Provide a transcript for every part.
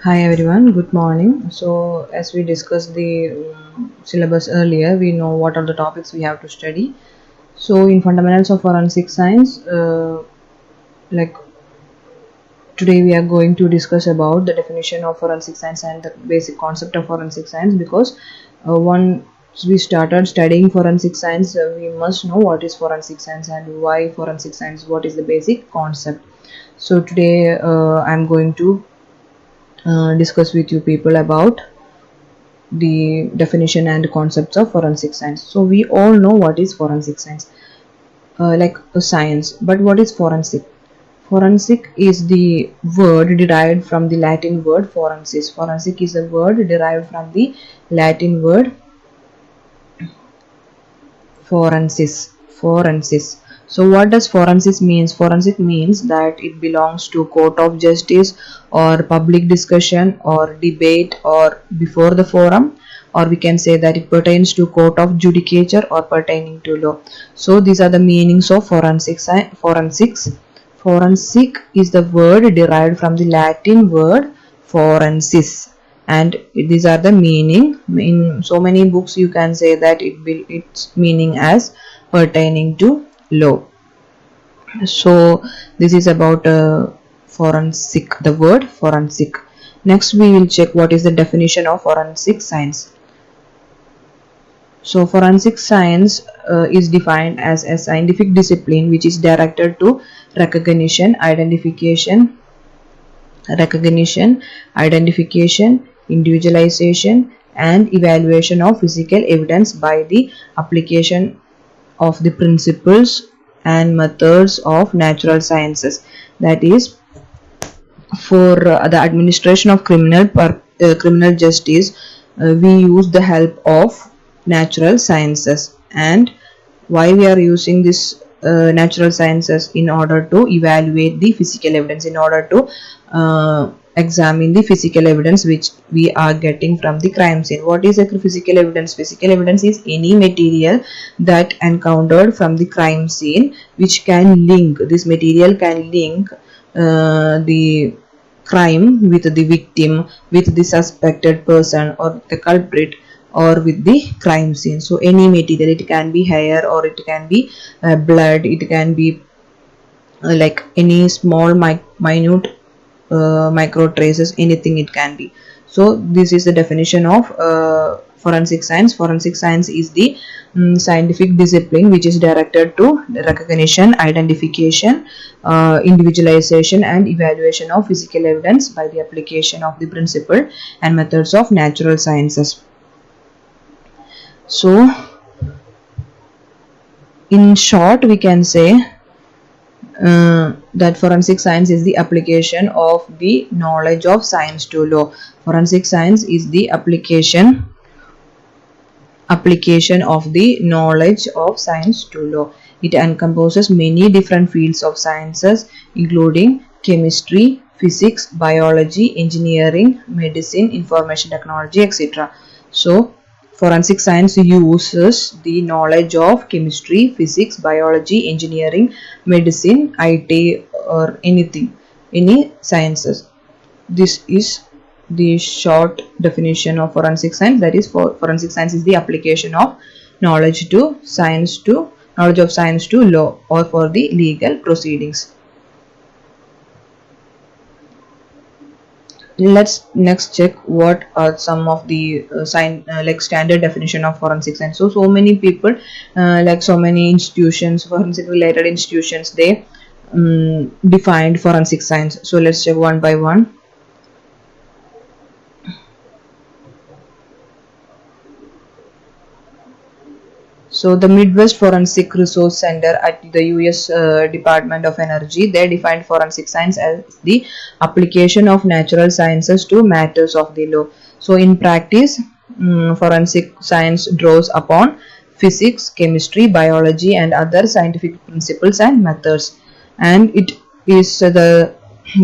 Hi everyone, good morning. So, as we discussed the syllabus earlier, we know what are the topics we have to study. So, in fundamentals of forensic science, like today we are going to discuss about the definition of forensic science and the basic concept of forensic science because once we started studying forensic science, we must know what is forensic science and why forensic science, what is the basic concept. So, today I'm going to discuss with you people about the definition and concepts of forensic science. So we all know what is forensic science, like a science. But what is forensic? Forensic is the word derived from the Latin word forensis. Forensic is a word derived from the Latin word forensis. Forensis. So what does forensic means? Forensic means that it belongs to court of justice or public discussion or debate or before the forum, or we can say that it pertains to court of judicature or pertaining to law. So these are the meanings of forensics. Forensic is the word derived from the Latin word forensis, and these are the meaning. In so many books you can say that its meaning as pertaining to law. So this is about forensic, the word forensic. Next we will check what is the definition of forensic science. So forensic science is defined as a scientific discipline which is directed to recognition, identification, individualization, and evaluation of physical evidence by the application of the principles and methods of natural sciences. That is, for the administration of criminal justice, we use the help of natural sciences. And why we are using this natural sciences? In order to evaluate the physical evidence, in order to examine the physical evidence which we are getting from the crime scene. What is a physical evidence? Physical evidence is any material that encountered from the crime scene which can link, this material can link the crime with the victim, with the suspected person or the culprit, or with the crime scene. So any material, it can be hair or it can be blood, it can be like any small minute micro traces, anything it can be. So this is the definition of forensic science. Forensic science is the scientific discipline which is directed to recognition, identification, individualization, and evaluation of physical evidence by the application of the principle and methods of natural sciences. So in short we can say that forensic science is the application of the knowledge of science to law. Forensic science is the application of the knowledge of science to law. It encompasses many different fields of sciences including chemistry, physics, biology, engineering, medicine, information technology, etc. So forensic science uses the knowledge of chemistry, physics, biology, engineering, medicine, IT, or anything, any sciences. This is the short definition of forensic science. That is, for forensic science is the application of knowledge of science to law or for the legal proceedings. Let's next check what are some of the like standard definition of forensic science. So many people, like so many institutions, forensic related institutions, they defined forensic science. So let's check one by one. So the Midwest Forensic Resource Center at the US Department of Energy, they defined forensic science as the application of natural sciences to matters of the law. So in practice, forensic science draws upon physics, chemistry, biology, and other scientific principles and methods, and it is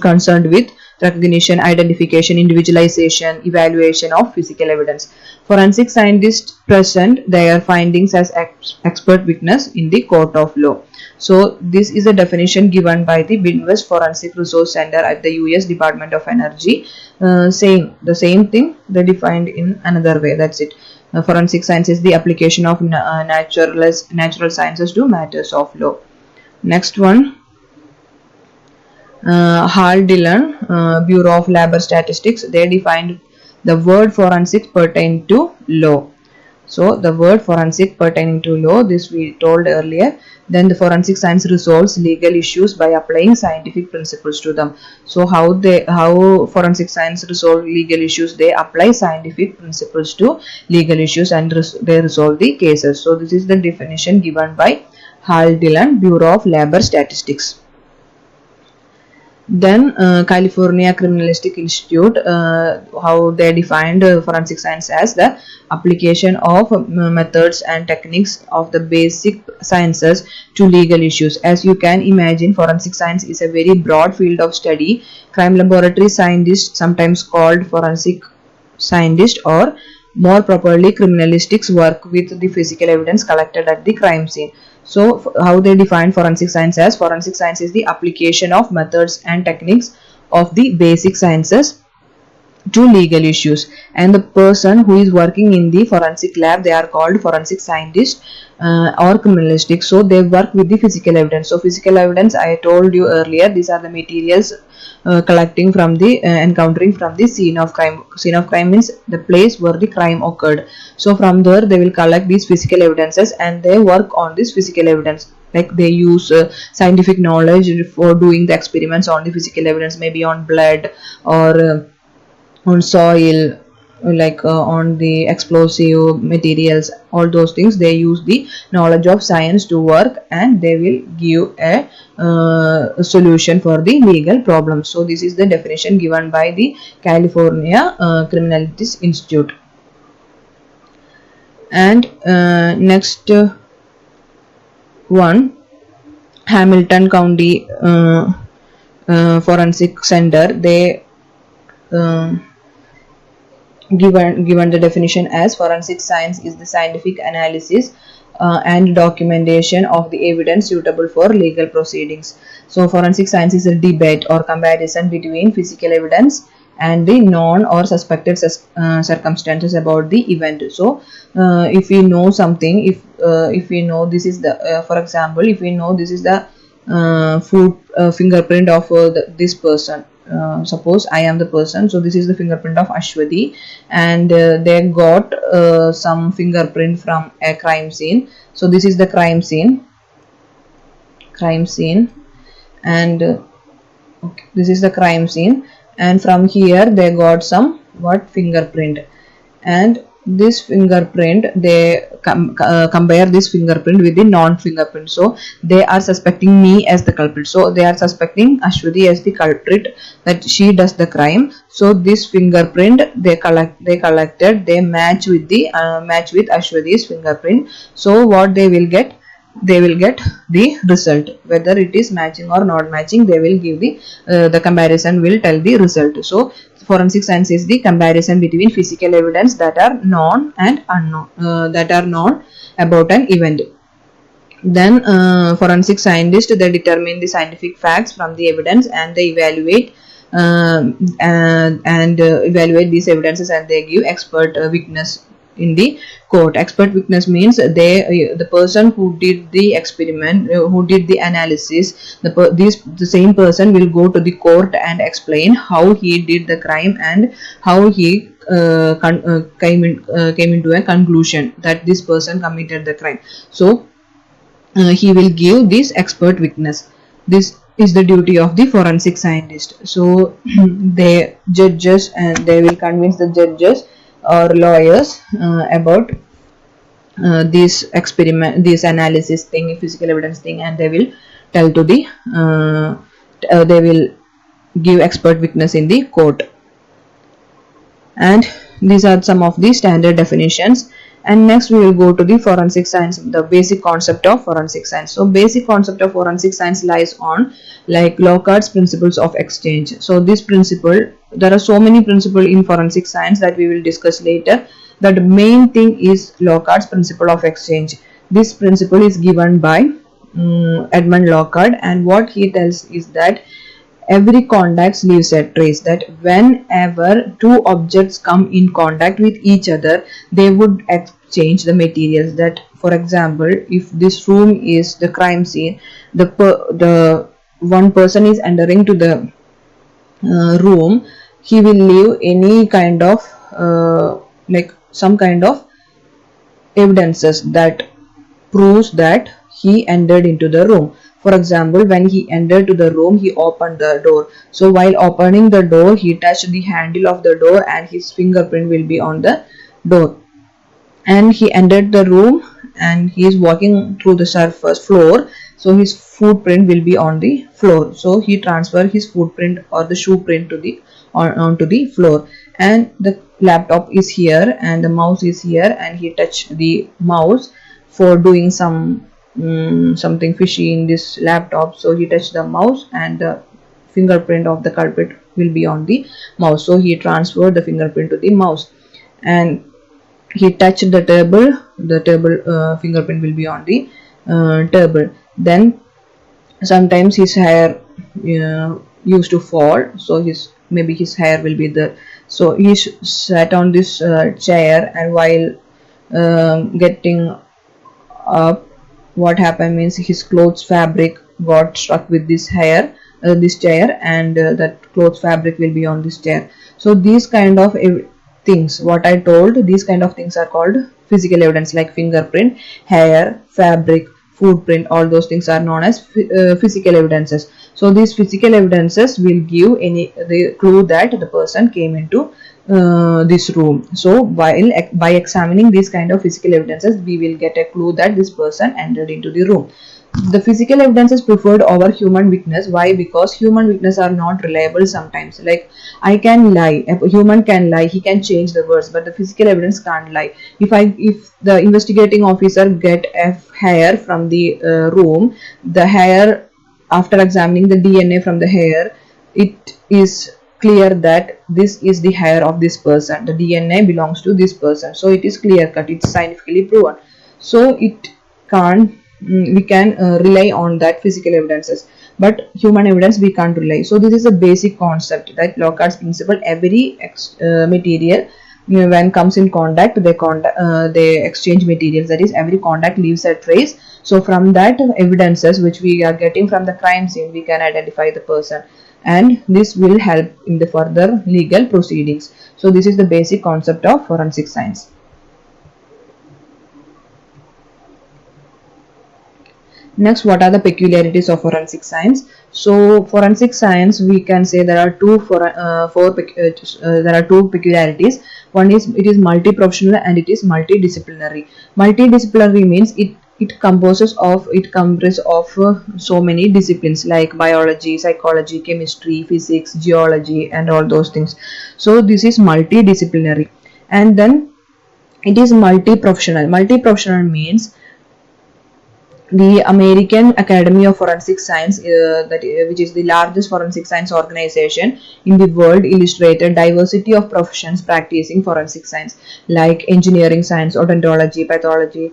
concerned with recognition, identification, individualization, evaluation of physical evidence. Forensic scientists present their findings as expert witness in the court of law. So this is a definition given by the Midwest Forensic Resource Center at the US Department of Energy, saying the same thing they defined in another way. That's it. Forensic science is the application of natural sciences to matters of law. Next one, Hal Dillon, Bureau of Labor Statistics, they defined the word forensic pertain to law. So the word forensic pertaining to law, this we told earlier. Then the forensic science resolves legal issues by applying scientific principles to them. So how forensic science resolve legal issues? They apply scientific principles to legal issues and they resolve the cases. So this is the definition given by Hal Dillon, Bureau of Labor Statistics. Then California Criminalistic Institute, how they defined forensic science as the application of methods and techniques of the basic sciences to legal issues. As you can imagine, forensic science is a very broad field of study. Crime laboratory scientists, sometimes called forensic scientists, or more properly criminalistics, work with the physical evidence collected at the crime scene. So how they define forensic science as? Forensic science is the application of methods and techniques of the basic sciences to legal issues, and the person who is working in the forensic lab, they are called forensic scientists or criminalistics. So they work with the physical evidence. So physical evidence, I told you earlier, these are the materials collecting from the encountering from the scene of crime. Scene of crime means the place where the crime occurred. So from there they will collect these physical evidences and they work on this physical evidence. Like they use scientific knowledge for doing the experiments on the physical evidence, maybe on blood or on soil, like on the explosive materials, all those things. They use the knowledge of science to work and they will give a solution for the legal problem. So this is the definition given by the California Criminalities Institute. And next one, Hamilton County Forensic Center, they given the definition as forensic science is the scientific analysis and documentation of the evidence suitable for legal proceedings. So forensic science is a debate or comparison between physical evidence and the known or suspected circumstances about the event. So if we know something, if we know this is the for example, if we know this is the fingerprint of this person, suppose I am the person, so this is the fingerprint of Ashwati, and they got some fingerprint from a crime scene. So this is the crime scene, and okay, this is the crime scene, and from here they got some fingerprint, and this fingerprint, they compare this fingerprint with the non-fingerprint. So they are suspecting me as the culprit. So they are suspecting Ashwati as the culprit, that she does the crime. So this fingerprint they collected, they match with the Ashwati's fingerprint. So what they will get? They will get the result, whether it is matching or not matching. They will give the comparison will tell the result. So forensic science is the comparison between physical evidence that are known and unknown, that are known about an event. Then forensic scientists, they determine the scientific facts from the evidence and they evaluate evaluate these evidences, and they give expert witness in the court. Expert witness means the person who did the experiment, who did the analysis, the same person will go to the court and explain how he did the crime and how he came into a conclusion that this person committed the crime. So he will give this expert witness. This is the duty of the forensic scientist. So they judges, and they will convince the judges or lawyers about this experiment, this analysis thing, physical evidence thing, and they will tell to the they will give expert witness in the court. And these are some of the standard definitions. And next we will go to the forensic science, the basic concept of forensic science. So basic concept of forensic science lies on like Locard's principles of exchange. So this principle, there are so many principles in forensic science that we will discuss later. The main thing is Locard's principle of exchange. This principle is given by Edmund Locard, and what he tells is that every contact leaves a trace, that whenever two objects come in contact with each other, they would exchange the materials. That for example, if this room is the crime scene, the one person is entering to the room, he will leave any kind of like some kind of evidences that proves that he entered into the room. For example, when he entered to the room, he opened the door. So while opening the door, he touched the handle of the door and his fingerprint will be on the door. And he entered the room and he is walking through the surface floor, so his footprint will be on the floor. So he transferred his footprint or the shoe print to the onto the floor, and the laptop is here and the mouse is here, and he touched the mouse for doing something fishy in this laptop. So he touched the mouse and the fingerprint of the culprit will be on the mouse. So he transferred the fingerprint to the mouse, and he touched the table, fingerprint will be on the table. Then sometimes his hair used to fall, so maybe his hair will be there. So he sat on this chair, and while getting up, what happened means his clothes fabric got stuck with this this chair, and that clothes fabric will be on this chair. So these kind of things, what I told, these kind of things are called physical evidence, like fingerprint, hair, fabric, footprint, all those things are known as physical evidences. So these physical evidences will give the clue that the person came into this room. So by examining these kind of physical evidences, we will get a clue that this person entered into the room. The physical evidence is preferred over human witness. Why? Because human witness are not reliable sometimes. Like, I can lie, a human can lie, he can change the words, but the physical evidence can't lie. If the investigating officer get a hair from the room, the hair, after examining the DNA from the hair, it is clear that this is the hair of this person, the DNA belongs to this person. So it is clear cut, it's scientifically proven. So it can't we can rely on that physical evidences, but human evidence we can't rely. So this is a basic concept, that Locard's principle. Every material, when comes in contact, they exchange materials, that is every contact leaves a trace. So from that evidences which we are getting from the crime scene, we can identify the person, and this will help in the further legal proceedings. So this is the basic concept of forensic science. Next, what are the peculiarities of forensic science? So forensic science, we can say there are two peculiarities. One is, it is multi-professional and it is multidisciplinary. Multidisciplinary means it comprises of so many disciplines like biology, psychology, chemistry, physics, geology, and all those things. So this is multidisciplinary. And then it is multi-professional. Multi-professional means the American Academy of Forensic Science, which is the largest forensic science organization in the world, illustrated diversity of professions practicing forensic science, like engineering science, odontology, pathology,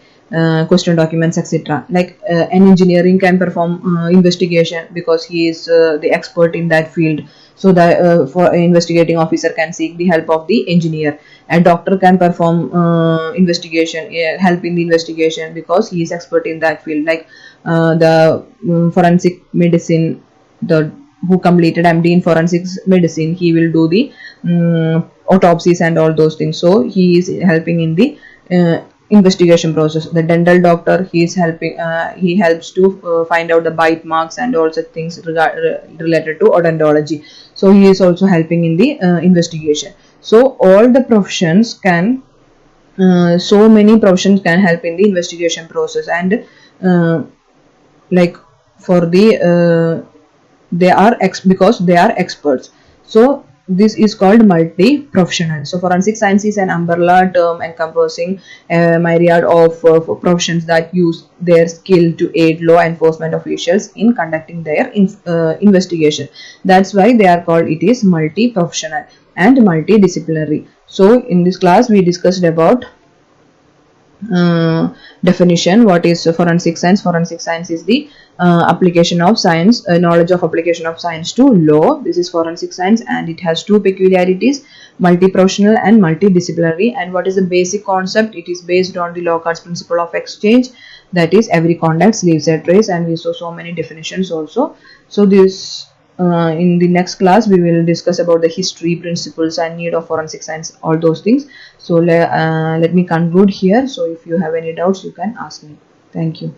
question documents, etc. Like an engineering can perform investigation because he is the expert in that field. So the for investigating officer can seek the help of the engineer. A doctor can perform investigation, help in the investigation, because he is expert in that field. Like the forensic medicine, the who completed MD in forensic medicine, he will do the autopsies and all those things. So he is helping in the investigation process. The dental doctor, he is helping, he helps to find out the bite marks and also things related to odontology. So he is also helping in the investigation. So all the professions can so many professions can help in the investigation process, and like for the they are because they are experts. So this is called multi-professional. So forensic science is an umbrella term encompassing a myriad of professions that use their skill to aid law enforcement officials in conducting their investigation. That's why they are called, it is multi-professional and multidisciplinary. So in this class we discussed about definition. What is forensic science? Forensic science is the application of science, knowledge of application of science to law. This is forensic science, and it has two peculiarities: multi-professional and multidisciplinary. And what is the basic concept? It is based on the Locard's principle of exchange, that is every contact leaves a trace, and we saw so many definitions also. So this in the next class we will discuss about the history, principles and need of forensic science, all those things. So let me conclude here. So if you have any doubts you can ask me. Thank you.